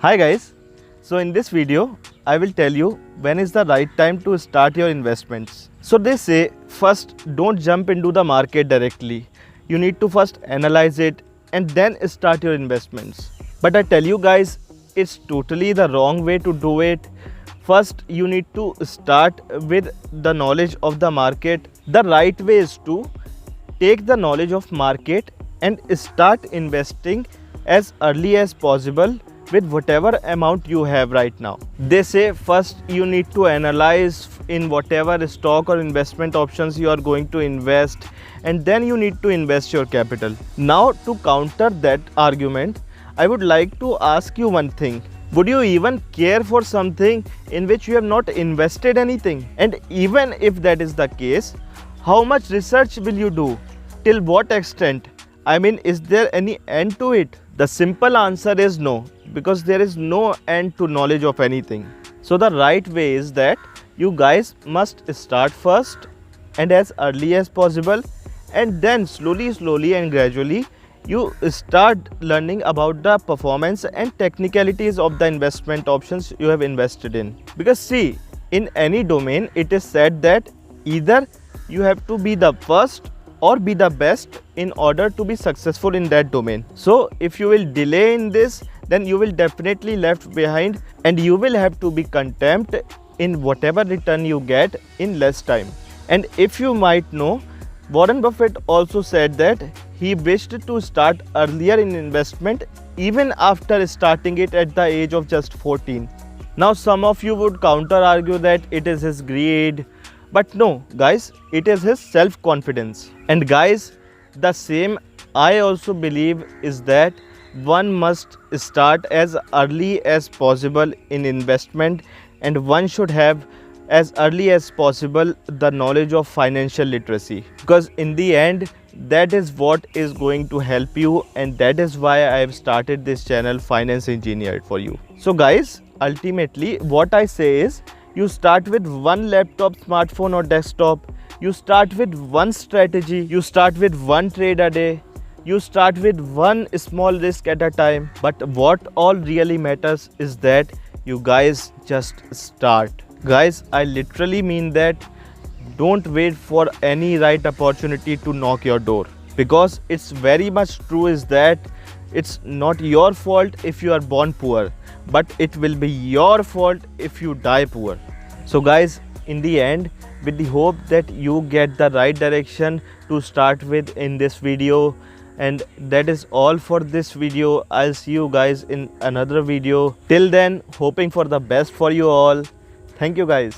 Hi guys, so in this video I will tell you when is the right time to start your investments. So they say first don't jump into the market directly. You need to first analyze it and then start your investments. But I tell you guys, it's totally the wrong way to do it. First you need to start with the knowledge of the market. The right way is to take the knowledge of market and start investing as early as possible with whatever amount you have right now. They say first you need to analyze in whatever stock or investment options you are going to invest, and then you need to invest your capital. Now to counter that argument, I would like to ask you one thing. Would you even care for something in which you have not invested anything? And even if that is the case, how much research will you do? Till what extent? I mean, is there any end to it? The simple answer is no, because there is no end to knowledge of anything. So the right way is that you guys must start first and as early as possible, and then slowly and gradually you start learning about the performance and technicalities of the investment options you have invested in. Because see, in any domain it is said that either you have to be the first or be the best in order to be successful in that domain. So if you will delay in this, then you will definitely left behind and you will have to be content in whatever return you get in less time. And if you might know, Warren Buffett also said that he wished to start earlier in investment even after starting it at the age of just 14. Now some of you would counter argue that it is his greed, but no guys, it is his self-confidence. And guys, the same I also believe is that one must start as early as possible in investment, and one should have as early as possible the knowledge of financial literacy, because in the end that is what is going to help you, and that is why I have started this channel Finance Engineered for you. So guys, ultimately what I say is, you start with one laptop, smartphone or desktop, you start with one strategy, you start with one trade a day, you start with one small risk at a time. But what all really matters is that you guys just start. Guys, I literally mean that. Don't wait for any right opportunity to knock your door, because it's very much true is that it's not your fault if you are born poor, but it will be your fault if you die poor. So guys, in the end, with the hope that you get the right direction to start with in this video, and that is all for this video. I'll see you guys in another video. Till then, hoping for the best for you all. Thank you guys.